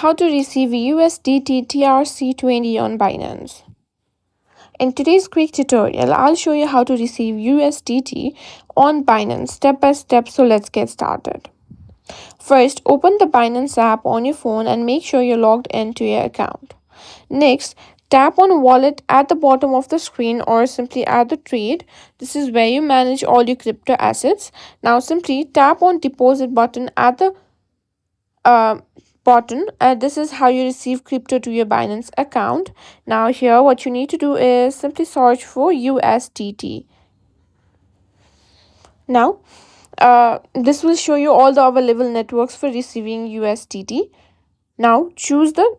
How to receive USDT TRC20 on Binance. In today's quick tutorial, I'll show you how to receive USDT on Binance step by step, so let's get started. First, open the Binance app on your phone and make sure you're logged into your account. Next, tap on Wallet at the bottom of the screen or simply add the trade. This is where you manage all your crypto assets. Now simply tap on Deposit button at the button, and this is how you receive crypto to your Binance account. Now here what you need to do is simply search for USDT. Now this will show you all the available networks for receiving USDT. Now choose the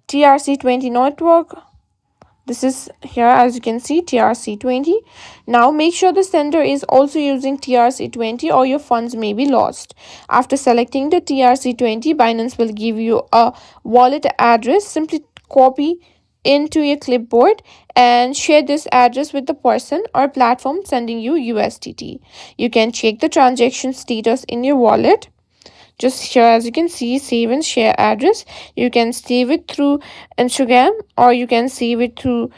TRC20 network. This is here, as you can see, TRC20. Now make sure the sender is also using TRC20 or your funds may be lost. After selecting the TRC20, Binance will give you a wallet address. Simply copy into your clipboard and share this address with the person or platform sending you USDT. You can check the transaction status in your wallet. Just here, as you can see, save and share address. You can save it through Instagram, or you can save it through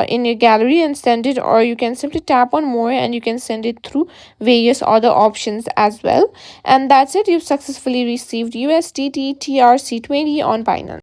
in your gallery and send it, or you can simply tap on more and you can send it through various other options as well. And that's it. You've successfully received USDT TRC20 on Binance.